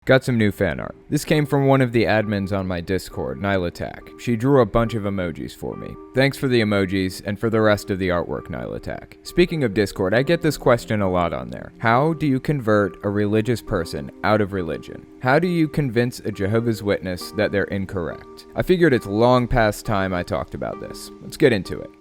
Got some new fan art. This came from one of the admins on my Discord, Nylatak. She drew a bunch of emojis for me. Thanks for the emojis, and for the rest of the artwork, Nylatak. Speaking of Discord, I get this question a lot on there. How do you convert a religious person out of religion? How do you convince a Jehovah's Witness that they're incorrect? I figured it's long past time I talked about this. Let's get into it.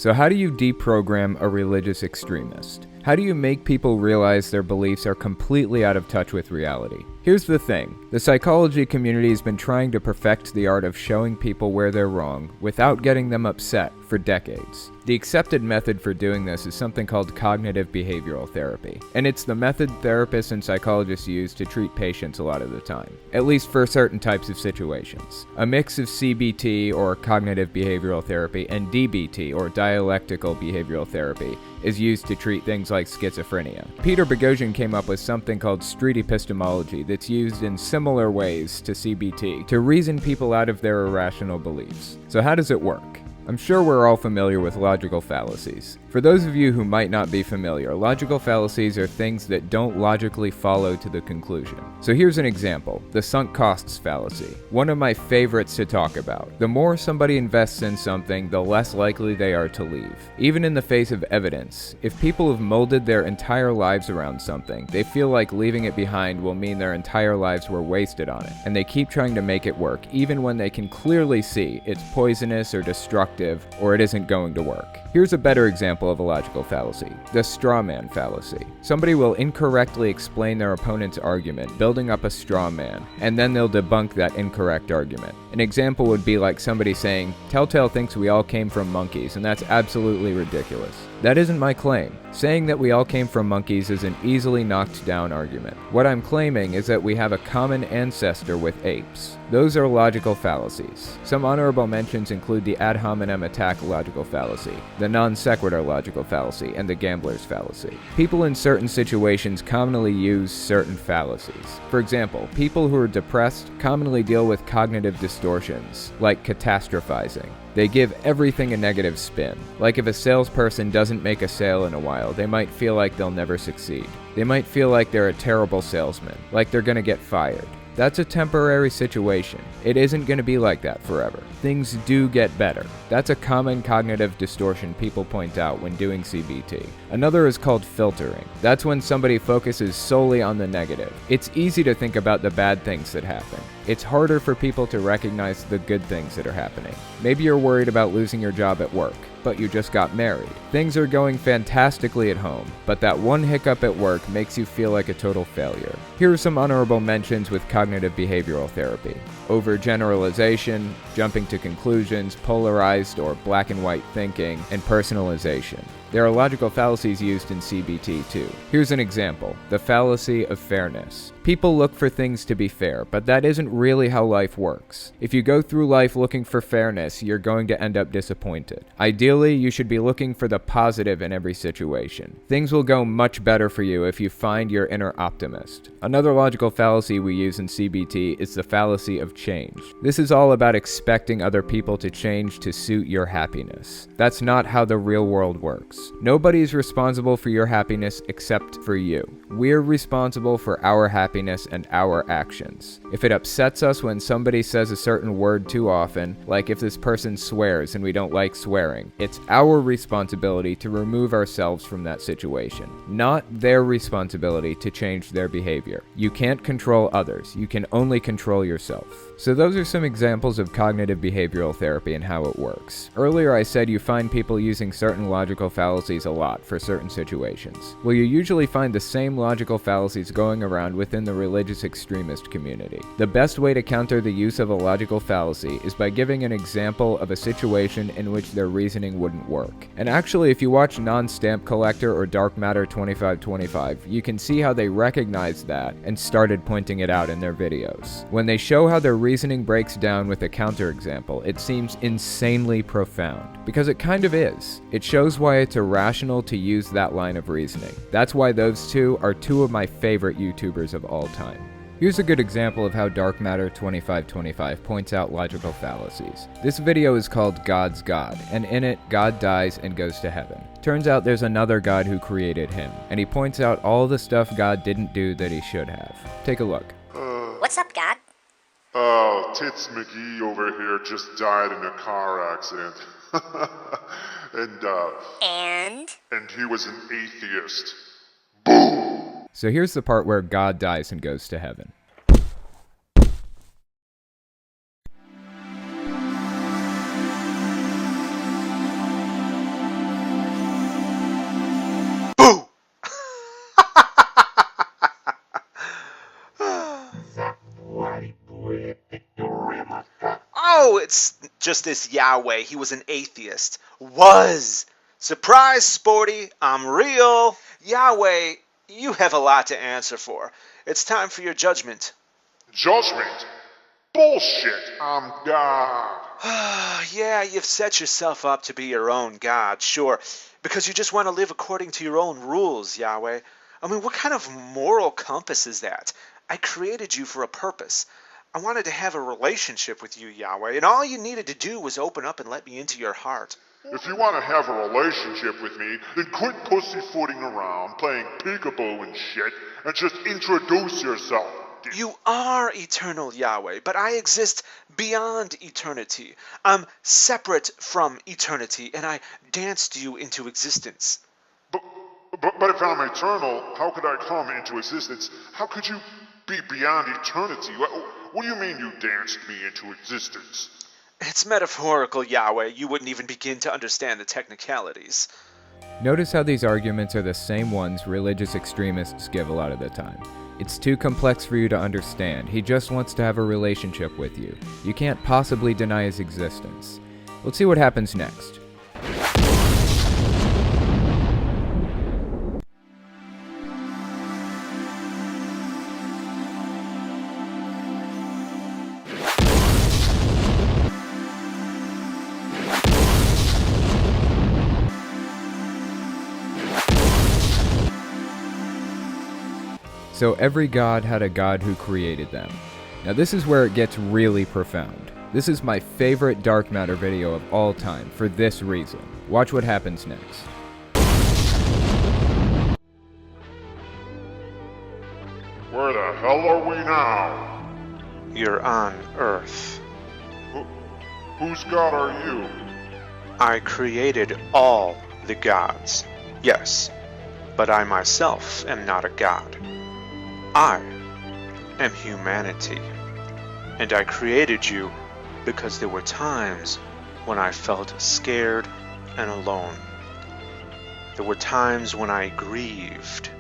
So how do you deprogram a religious extremist? How do you make people realize their beliefs are completely out of touch with reality? Here's the thing. The psychology community has been trying to perfect the art of showing people where they're wrong without getting them upset for decades. The accepted method for doing this is something called cognitive behavioral therapy, and it's the method therapists and psychologists use to treat patients a lot of the time, at least for certain types of situations. A mix of CBT, or cognitive behavioral therapy, and DBT, or dialectical behavioral therapy, is used to treat things like schizophrenia. Peter Boghossian came up with something called street epistemology that's used in similar ways to CBT to reason people out of their irrational beliefs. So how does it work? I'm sure we're all familiar with logical fallacies. For those of you who might not be familiar, logical fallacies are things that don't logically follow to the conclusion. So here's an example, the sunk costs fallacy. One of my favorites to talk about. The more somebody invests in something, the less likely they are to leave. Even in the face of evidence, if people have molded their entire lives around something, they feel like leaving it behind will mean their entire lives were wasted on it, and they keep trying to make it work, even when they can clearly see it's poisonous or destructive, or it isn't going to work. Here's a better example of a logical fallacy, the straw man fallacy. Somebody will incorrectly explain their opponent's argument, building up a straw man, and then they'll debunk that incorrect argument. An example would be like somebody saying, Telltale thinks we all came from monkeys, and that's absolutely ridiculous. That isn't my claim. Saying that we all came from monkeys is an easily knocked down argument. What I'm claiming is that we have a common ancestor with apes. Those are logical fallacies. Some honorable mentions include the ad hominem attack logical fallacy, the non sequitur logical fallacy, and the gambler's fallacy. People in certain situations commonly use certain fallacies. For example, people who are depressed commonly deal with cognitive distortions, like catastrophizing. They give everything a negative spin. Like if a salesperson doesn't make a sale in a while, they might feel like they'll never succeed. They might feel like they're a terrible salesman, like they're gonna get fired. That's a temporary situation. It isn't going to be like that forever. Things do get better. That's a common cognitive distortion people point out when doing CBT. Another is called filtering. That's when somebody focuses solely on the negative. It's easy to think about the bad things that happen. It's harder for people to recognize the good things that are happening. Maybe you're worried about losing your job at work, but you just got married. Things are going fantastically at home, but that one hiccup at work makes you feel like a total failure. Here are some honorable mentions with cognitive behavioral therapy. Overgeneralization, jumping to conclusions, polarized or black and white thinking, and personalization. There are logical fallacies used in CBT too. Here's an example, the fallacy of fairness. People look for things to be fair, but that isn't really how life works. If you go through life looking for fairness, you're going to end up disappointed. Ideally, you should be looking for the positive in every situation. Things will go much better for you if you find your inner optimist. Another logical fallacy we use in CBT is the fallacy of change. This is all about expecting other people to change to suit your happiness. That's not how the real world works. Nobody's responsible for your happiness except for you. We're responsible for our happiness and our actions. If it upsets us when somebody says a certain word too often, like if this person swears and we don't like swearing, it's our responsibility to remove ourselves from that situation, not their responsibility to change their behavior. You can't control others, you can only control yourself. So those are some examples of cognitive behavioral therapy and how it works. Earlier I said you find people using certain logical fallacies a lot for certain situations. Well, you usually find the same logical fallacies going around within the religious extremist community. The best way to counter the use of a logical fallacy is by giving an example of a situation in which their reasoning wouldn't work. And actually, if you watch NonStampCollector or Dark Matter 2525, you can see how they recognized that and started pointing it out in their videos. When they show how their reasoning breaks down with a counterexample, it seems insanely profound. Because it kind of is. It shows why it's irrational to use that line of reasoning. That's why those two are two of my favorite YouTubers of all time. Here's a good example of how Dark Matter 2525 points out logical fallacies. This video is called God's God, and in it, God dies and goes to heaven. Turns out there's another God who created him, and he points out all the stuff God didn't do that he should have. Take a look. What's up, God? Tits McGee over here just died in a car accident. And he was an atheist. Boom! So here's the part where God dies and goes to heaven. Boo! Oh, it's just this Yahweh. He was an atheist. Was. Surprise, Sporty. I'm real. Yahweh, you have a lot to answer for. It's time for your judgment. Judgment? Bullshit! I'm God. Yeah, you've set yourself up to be your own God, sure. Because you just want to live according to your own rules, Yahweh. I mean, what kind of moral compass is that? I created you for a purpose. I wanted to have a relationship with you, Yahweh, and all you needed to do was open up and let me into your heart. If you want to have a relationship with me, then quit pussyfooting around, playing peekaboo and shit, and just introduce yourself. You are eternal, Yahweh, but I exist beyond eternity. I'm separate from eternity, and I danced you into existence. But if I'm eternal, how could I come into existence? How could you be beyond eternity? What do you mean you danced me into existence? It's metaphorical, Yahweh. You wouldn't even begin to understand the technicalities. Notice how these arguments are the same ones religious extremists give a lot of the time. It's too complex for you to understand. He just wants to have a relationship with you. You can't possibly deny his existence. Let's see what happens next. So every god had a god who created them. Now this is where it gets really profound. This is my favorite Dark Matter video of all time for this reason. Watch what happens next. Where the hell are we now? You're on Earth. Whose god are you? I created all the gods. Yes, but I myself am not a god. I am humanity, and I created you because there were times when I felt scared and alone. There were times when I grieved.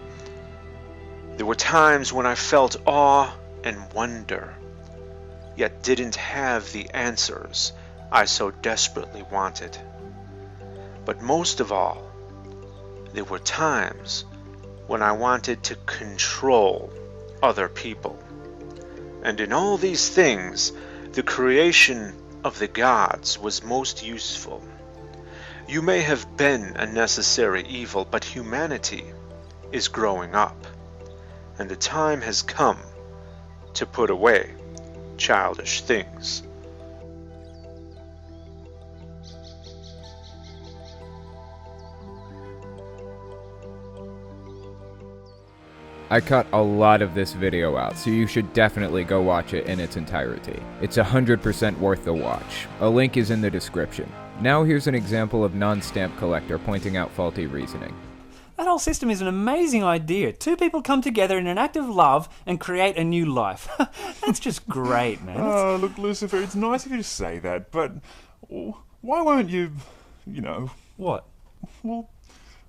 There were times when I felt awe and wonder, yet didn't have the answers I so desperately wanted. But most of all, there were times when I wanted to control other people. And in all these things, the creation of the gods was most useful. You may have been a necessary evil, but humanity is growing up, and the time has come to put away childish things. I cut a lot of this video out, so you should definitely go watch it in its entirety. It's 100% worth the watch. A link is in the description. Now here's an example of NonStampCollector pointing out faulty reasoning. That whole system is an amazing idea. Two people come together in an act of love and create a new life. That's just great, man. Oh, look, Lucifer, it's nice of you to say that, but why won't you, What? well,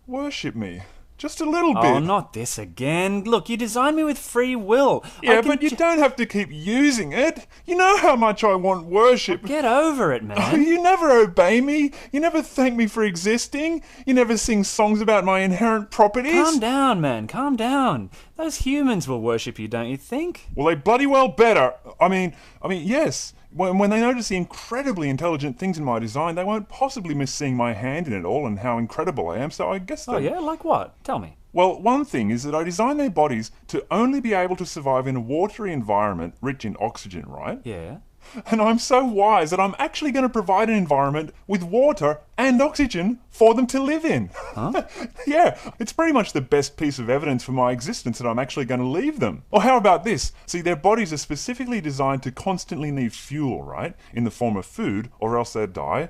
worship me? Just a little bit. Oh, not this again. Look, you designed me with free will. Yeah, but you don't have to keep using it. You know how much I want worship. Get over it, Oh, man. you never obey me. You never thank me for existing. You never sing songs about my inherent properties. Calm down, man. Calm down. Those humans will worship you, don't you think? Well, they bloody well better. I mean, yes. When they notice the incredibly intelligent things in my design, they won't possibly miss seeing my hand in it all and how incredible I am, so I guess Oh yeah, like what? Tell me. Well, one thing is that I designed their bodies to only be able to survive in a watery environment rich in oxygen, right? Yeah. And I'm so wise that I'm actually going to provide an environment with water and oxygen for them to live in. Huh? Yeah, it's pretty much the best piece of evidence for my existence that I'm actually going to leave them. Or how about this? See, their bodies are specifically designed to constantly need fuel, right? In the form of food, or else they'd die.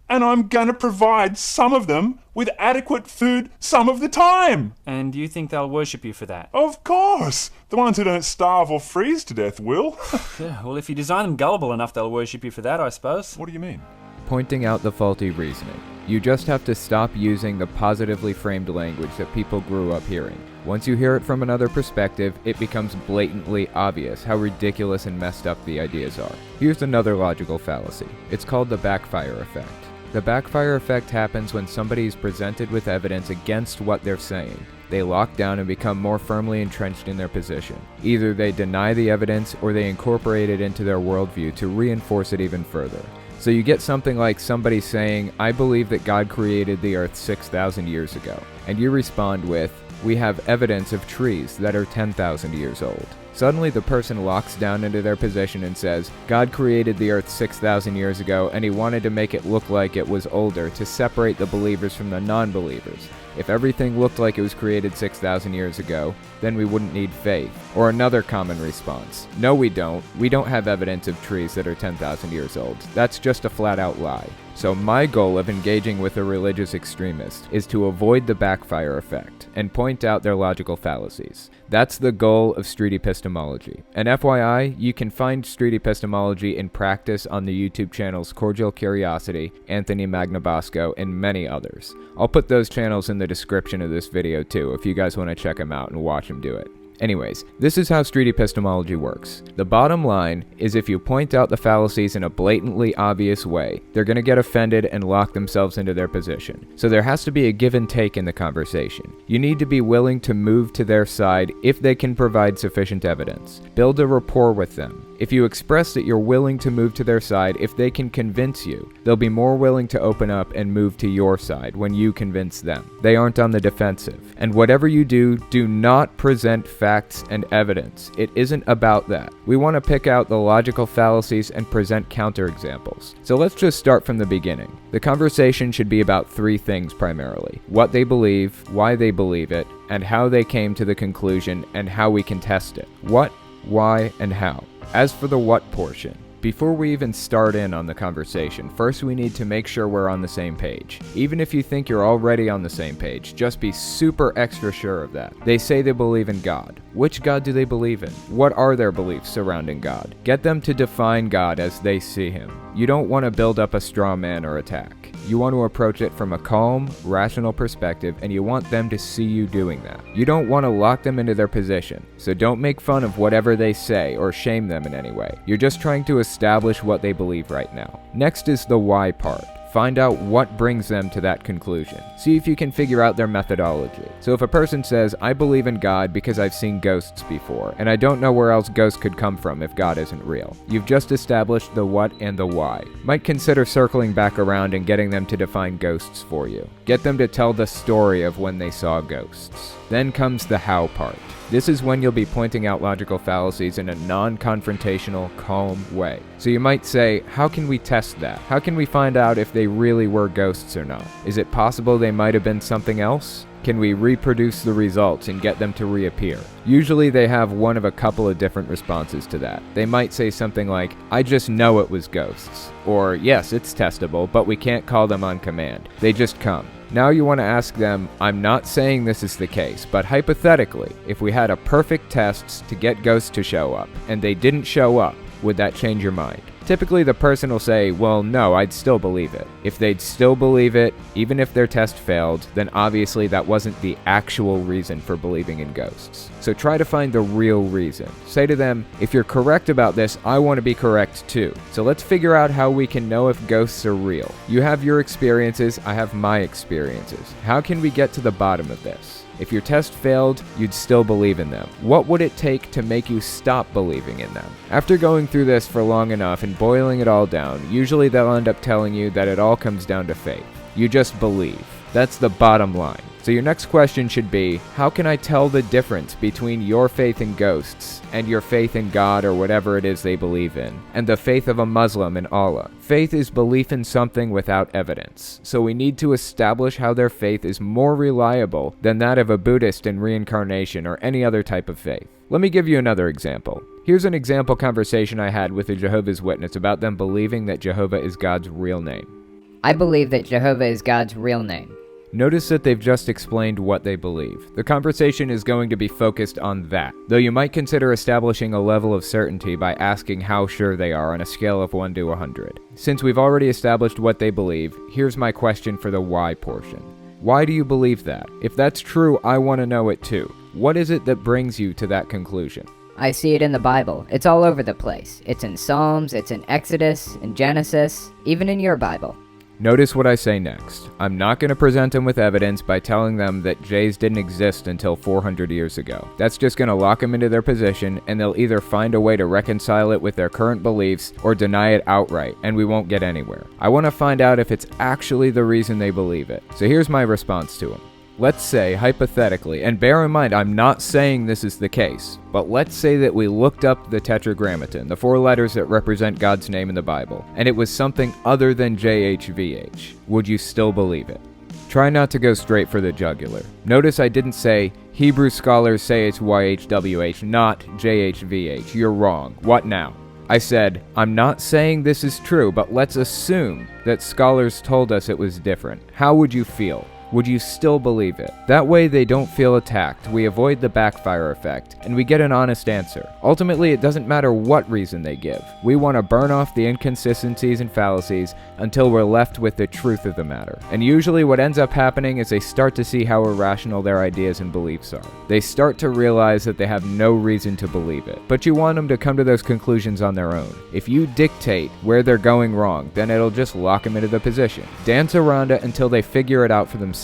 And I'm going to provide some of them with adequate food some of the time. And do you think they'll worship you for that? Of course. The ones who don't starve or freeze to death will. Yeah, well, if you design them gullible enough, they'll worship you for that, I suppose. What do you mean? Pointing out the faulty reasoning. You just have to stop using the positively framed language that people grew up hearing. Once you hear it from another perspective, it becomes blatantly obvious how ridiculous and messed up the ideas are. Here's another logical fallacy. It's called the Backfire Effect. The Backfire Effect happens when somebody is presented with evidence against what they're saying. They lock down and become more firmly entrenched in their position. Either they deny the evidence or they incorporate it into their worldview to reinforce it even further. So you get something like somebody saying, I believe that God created the earth 6,000 years ago. And you respond with, we have evidence of trees that are 10,000 years old. Suddenly the person locks down into their position and says, God created the earth 6,000 years ago and he wanted to make it look like it was older to separate the believers from the non-believers. If everything looked like it was created 6,000 years ago, then we wouldn't need faith. Or another common response, no we don't have evidence of trees that are 10,000 years old. That's just a flat out lie. So my goal of engaging with a religious extremist is to avoid the backfire effect and point out their logical fallacies. That's the goal of street epistemology. And FYI, you can find street epistemology in practice on the YouTube channels Cordial Curiosity, Anthony Magnabosco, and many others. I'll put those channels in the description of this video too if you guys want to check them out and watch them do it. Anyways, this is how street epistemology works. The bottom line is if you point out the fallacies in a blatantly obvious way, they're going to get offended and lock themselves into their position. So there has to be a give and take in the conversation. You need to be willing to move to their side if they can provide sufficient evidence. Build a rapport with them. If you express that you're willing to move to their side if they can convince you, they'll be more willing to open up and move to your side when you convince them. They aren't on the defensive. And whatever you do, do not present facts and evidence. It isn't about that. We want to pick out the logical fallacies and present counterexamples. So let's just start from the beginning. The conversation should be about three things primarily: what they believe, why they believe it, and how they came to the conclusion and how we can test it. What, why, and how. As for the what portion, before we even start in on the conversation, first we need to make sure we're on the same page. Even if you think you're already on the same page, just be super extra sure of that. They say they believe in God. Which God do they believe in? What are their beliefs surrounding God? Get them to define God as they see him. You don't want to build up a straw man or attack. You want to approach it from a calm, rational perspective, and you want them to see you doing that. You don't want to lock them into their position, so don't make fun of whatever they say or shame them in any way. You're just trying to establish what they believe right now. Next is the why part. Find out what brings them to that conclusion. See if you can figure out their methodology. So if a person says, I believe in God because I've seen ghosts before, and I don't know where else ghosts could come from if God isn't real. You've just established the what and the why. Might consider circling back around and getting them to define ghosts for you. Get them to tell the story of when they saw ghosts. Then comes the how part. This is when you'll be pointing out logical fallacies in a non-confrontational, calm way. So you might say, how can we test that? How can we find out if they really were ghosts or not? Is it possible they might have been something else? Can we reproduce the results and get them to reappear? Usually they have one of a couple of different responses to that. They might say something like, I just know it was ghosts. Or, yes, it's testable, but we can't call them on command. They just come. Now you want to ask them, I'm not saying this is the case, but hypothetically, if we had a perfect test to get ghosts to show up, and they didn't show up, would that change your mind? Typically the person will say, well, no, I'd still believe it. If they'd still believe it, even if their test failed, then obviously that wasn't the actual reason for believing in ghosts. So try to find the real reason. Say to them, if you're correct about this, I want to be correct too. So let's figure out how we can know if ghosts are real. You have your experiences, I have my experiences. How can we get to the bottom of this? If your test failed, you'd still believe in them. What would it take to make you stop believing in them? After going through this for long enough and boiling it all down, usually they'll end up telling you that it all comes down to faith. You just believe. That's the bottom line. So your next question should be, how can I tell the difference between your faith in ghosts and your faith in God or whatever it is they believe in, and the faith of a Muslim in Allah? Faith is belief in something without evidence, so we need to establish how their faith is more reliable than that of a Buddhist in reincarnation or any other type of faith. Let me give you another example. Here's an example conversation I had with a Jehovah's Witness about them believing that Jehovah is God's real name. I believe that Jehovah is God's real name. Notice that they've just explained what they believe. The conversation is going to be focused on that, though you might consider establishing a level of certainty by asking how sure they are on a scale of 1 to 100. Since we've already established what they believe, here's my question for the why portion. Why do you believe that? If that's true, I want to know it too. What is it that brings you to that conclusion? I see it in the Bible. It's all over the place. It's in Psalms, it's in Exodus, in Genesis, even in your Bible. Notice what I say next. I'm not going to present them with evidence by telling them that Jays didn't exist until 400 years ago. That's just going to lock them into their position, and they'll either find a way to reconcile it with their current beliefs or deny it outright, and we won't get anywhere. I want to find out if it's actually the reason they believe it. So here's my response to them. Let's say, hypothetically, and bear in mind I'm not saying this is the case, but let's say that we looked up the Tetragrammaton, the 4 letters that represent God's name in the Bible, and it was something other than JHVH. Would you still believe it? Try not to go straight for the jugular. Notice I didn't say, Hebrew scholars say it's YHWH, not JHVH. You're wrong. What now? I said, I'm not saying this is true, but let's assume that scholars told us it was different. How would you feel? Would you still believe it? That way they don't feel attacked, we avoid the backfire effect, and we get an honest answer. Ultimately, it doesn't matter what reason they give. We want to burn off the inconsistencies and fallacies until we're left with the truth of the matter. And usually what ends up happening is they start to see how irrational their ideas and beliefs are. They start to realize that they have no reason to believe it. But you want them to come to those conclusions on their own. If you dictate where they're going wrong, then it'll just lock them into the position. Dance around it until they figure it out for themselves.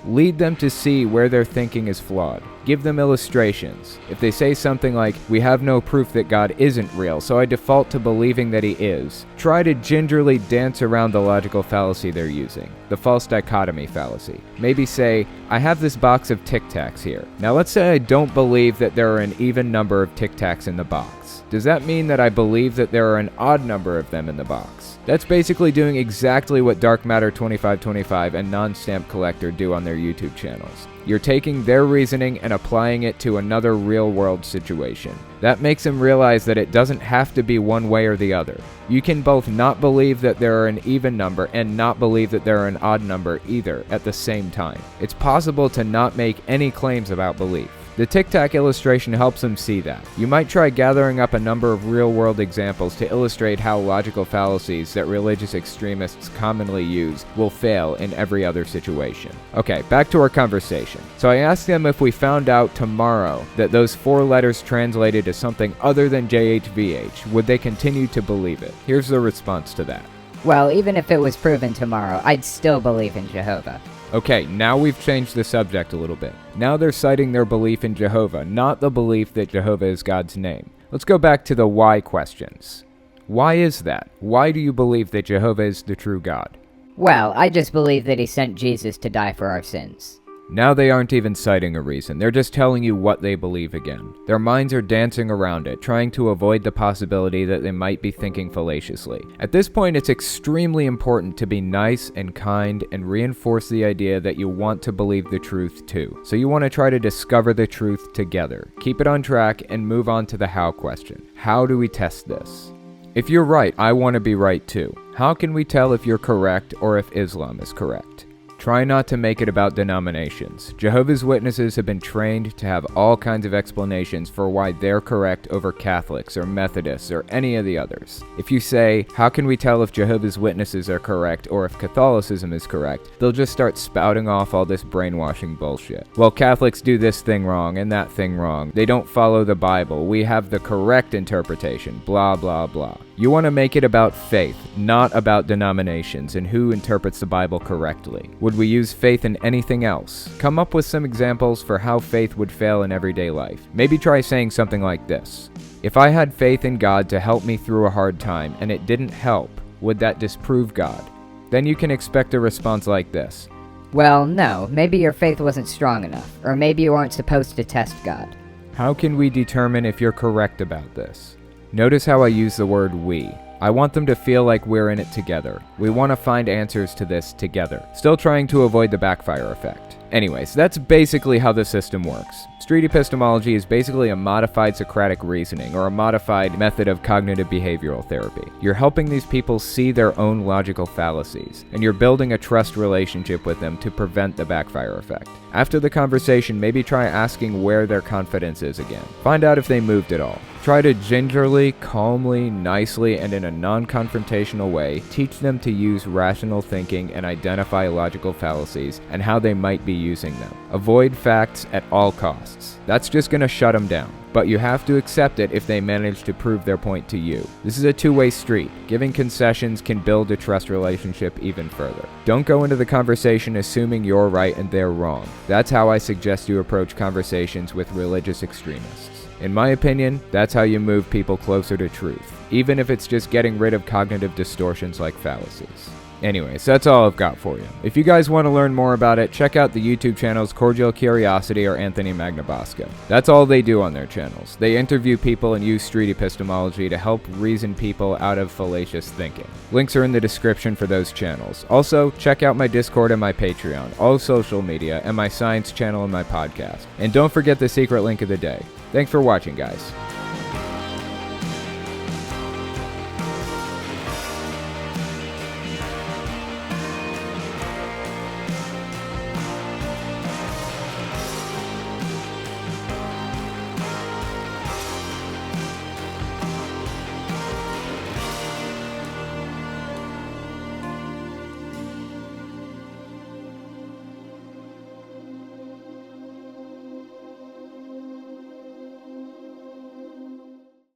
Lead them to see where their thinking is flawed. Give them illustrations. If they say something like, we have no proof that God isn't real, so I default to believing that he is, try to gingerly dance around the logical fallacy they're using, the false dichotomy fallacy. Maybe say, I have this box of Tic Tacs here. Now let's say I don't believe that there are an even number of Tic Tacs in the box. Does that mean that I believe that there are an odd number of them in the box? That's basically doing exactly what Dark Matter 2525 and NonStampCollector do on their YouTube channels. You're taking their reasoning and applying it to another real-world situation. That makes them realize that it doesn't have to be one way or the other. You can both not believe that there are an even number and not believe that there are an odd number either at the same time. It's possible to not make any claims about belief. The Tic Tac illustration helps them see that. You might try gathering up a number of real-world examples to illustrate how logical fallacies that religious extremists commonly use will fail in every other situation. Okay, back to our conversation. So I asked them if we found out tomorrow that those 4 letters translated to something other than JHVH, would they continue to believe it? Here's the response to that. Well, even if it was proven tomorrow, I'd still believe in Jehovah. Okay, now we've changed the subject a little bit. Now they're citing their belief in Jehovah, not the belief that Jehovah is God's name. Let's go back to the why questions. Why is that? Why do you believe that Jehovah is the true God? Well, I just believe that he sent Jesus to die for our sins. Now they aren't even citing a reason, they're just telling you what they believe again. Their minds are dancing around it, trying to avoid the possibility that they might be thinking fallaciously. At this point, it's extremely important to be nice and kind and reinforce the idea that you want to believe the truth too. So you want to try to discover the truth together. Keep it on track and move on to the how question. How do we test this? If you're right, I want to be right too. How can we tell if you're correct or if Islam is correct? Try not to make it about denominations. Jehovah's Witnesses have been trained to have all kinds of explanations for why they're correct over Catholics or Methodists or any of the others. If you say, how can we tell if Jehovah's Witnesses are correct or if Catholicism is correct, they'll just start spouting off all this brainwashing bullshit. Well, Catholics do this thing wrong and that thing wrong. They don't follow the Bible. We have the correct interpretation. Blah, blah, blah. You want to make it about faith, not about denominations and who interprets the Bible correctly. Would we use faith in anything else? Come up with some examples for how faith would fail in everyday life. Maybe try saying something like this. If I had faith in God to help me through a hard time and it didn't help, would that disprove God? Then you can expect a response like this. Well, no, maybe your faith wasn't strong enough, or maybe you weren't supposed to test God. How can we determine if you're correct about this? Notice how I use the word we. I want them to feel like we're in it together. We want to find answers to this together. Still trying to avoid the backfire effect. Anyways, that's basically how the system works. Street epistemology is basically a modified Socratic reasoning, or a modified method of cognitive behavioral therapy. You're helping these people see their own logical fallacies, and you're building a trust relationship with them to prevent the backfire effect. After the conversation, maybe try asking where their confidence is again. Find out if they moved at all. Try to gingerly, calmly, nicely, and in a non-confrontational way teach them to use rational thinking and identify logical fallacies and how they might be using them. Avoid facts at all costs. That's just going to shut them down. But you have to accept it if they manage to prove their point to you. This is a two-way street. Giving concessions can build a trust relationship even further. Don't go into the conversation assuming you're right and they're wrong. That's how I suggest you approach conversations with religious extremists. In my opinion, that's how you move people closer to truth, even if it's just getting rid of cognitive distortions like fallacies. Anyways, that's all I've got for you. If you guys want to learn more about it, check out the YouTube channels Cordial Curiosity or Anthony Magnabosco. That's all they do on their channels. They interview people and use street epistemology to help reason people out of fallacious thinking. Links are in the description for those channels. Also, check out my Discord and my Patreon, all social media, and my science channel and my podcast. And don't forget the secret link of the day. Thanks for watching, guys.